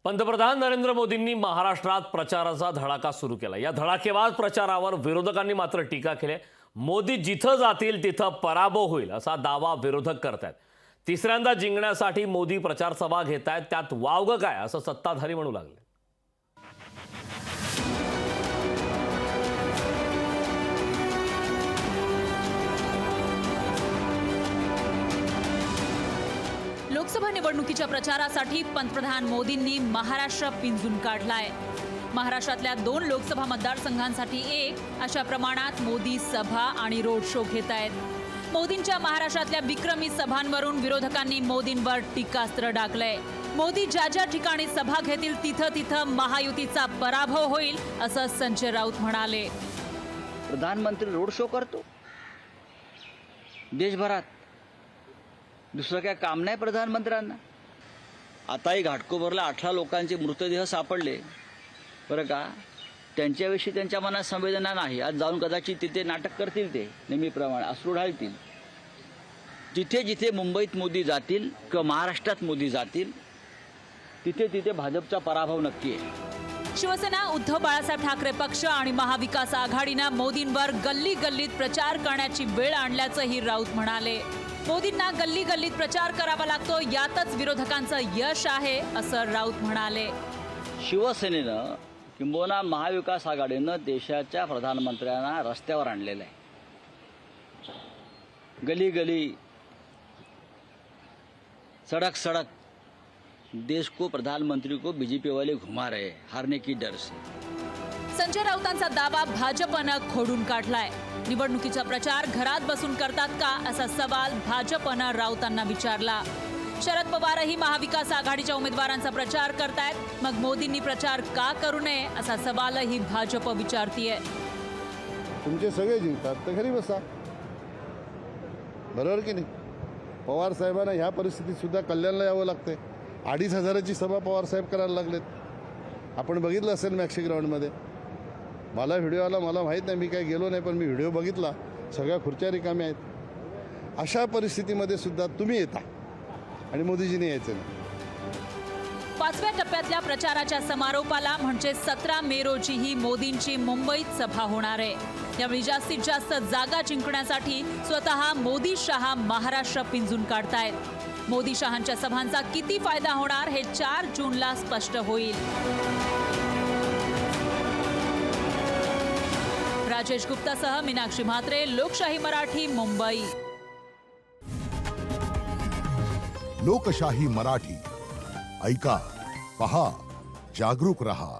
पंतप्रधान नरेंद्र मोदींनी महाराष्ट्रात प्रचाराचा धडाका सुरू केला। या धडाकेबाज प्रचारावर विरोधकांनी मात्र टीका केली। मोदी जिथं जातील तिथं पराभव होईल असा दावा विरोधक करतात। तिसऱ्यांदा जिंकण्यासाठी मोदी प्रचार सभा घेतायत, त्यात वावगं काय असं सत्ताधारी म्हणू लागले। लोकसभा निवडणुकीच्या प्रचारासाठी पंतप्रधान मोदींनी महाराष्ट्र पिंजून काढलाय। महाराष्ट्रातल्या 2 लोकसभा मतदारसंघांसाठी 1 अशा प्रमाणात मोदी सभा आणि रोड शो घेत आहेत। मोदींच्या महाराष्ट्रातल्या विक्रमी सभांवरून विरोधकांनी मोदींवर टीकास्त्र डागलंय। मोदी ज्या ज्या ठिकाणी सभा घेतील तिथं तिथं महायुतीचा पराभव होईल असं संजय राऊत म्हणाले। प्रधानमंत्री रोड शो करतो देशभरात, दुसरं काय काम नाही प्रधानमंत्र्यांना। आताही घाटकोपरला 18 लोकांचे मृतदेह सापडले बरं का, त्यांच्याविषयी त्यांच्या मनात संवेदना नाही। आज जाऊन कदाचित तिथे नाटक करतील, ते नेहमीप्रमाणे अश्रू ढाळतील। जिथे जिथे मुंबईत मोदी जातील किंवा महाराष्ट्रात मोदी जातील तिथे तिथे भाजपचा पराभव नक्की आहे। शिवसेना, उद्धव बाळासाहेब ठाकरे पक्ष आणि महाविकास आघाडीनं मोदींवर गल्ली गल्लीत प्रचार करण्याची वेळ आणल्याचंही राऊत म्हणाले। मोदींना गल्ली गल्लीत प्रचार करावा लागतो, यातच विरोधकांचं यश आहे असं राऊत म्हणाले। शिवसेनेनं किंबहुना महाविकास आघाडीनं देशाच्या प्रधानमंत्र्यांना रस्त्यावर आणलेलं आहे। गली गली, सड़क सड़क देश को, प्रधानमंत्री को बीजेपी वाले घुमा रहे हारने की डर से। संजय राऊतांचा दावा भाजपनं खोडून काढलाय। निवडणुकीचा प्रचार घरात बसून करतात का असा सवाल भाजपनं राऊतांना विचारला। शरद पवारही महाविकास आघाडीच्या उमेदवारांचा प्रचार करतायत, मग मोदींनी प्रचार का करू नये असा सवालही भाजप विचारतीये। तुमचे सगळे जिंकतात तर घरी बसा, बरोबर की नाही? पवार साहेबांना ह्या परिस्थितीत सुद्धा कल्याणला यावं लागतंय। 2,500ची सभा पवार साहेब करायला लागलेत। आपण बघितलं असेल मॅक्सी ग्राउंडमध्ये, मला व्हिडिओ आला, मला माहीत नाही, मी काय गेलो नाही, पण मी व्हिडिओ बघितला, सगळ्या खुर्च्या रिकाम्या आहेत। अशा परिस्थितीमध्ये सुद्धा तुम्ही येता आणि मोदीजींनी यायचं नाही। 5व्या टप्प्यातल्या प्रचाराच्या समारोपाला म्हणजे 17 मे रोजीही मोदींची मुंबईत सभा होणार आहे। यावेळी जास्तीत जास्त जागा जिंकण्यासाठी स्वतः मोदी शहा महाराष्ट्र पिंजून काढतायत। मोदी शहांच्या सभांचा किती फायदा होणार हे 4 जूनला स्पष्ट होईल। राजेश गुप्तासह मीनाक्षी म्हात्रे, लोकशाही मराठी, मुंबई। लोकशाही मराठी ऐका, पहा, जागरूक रहा।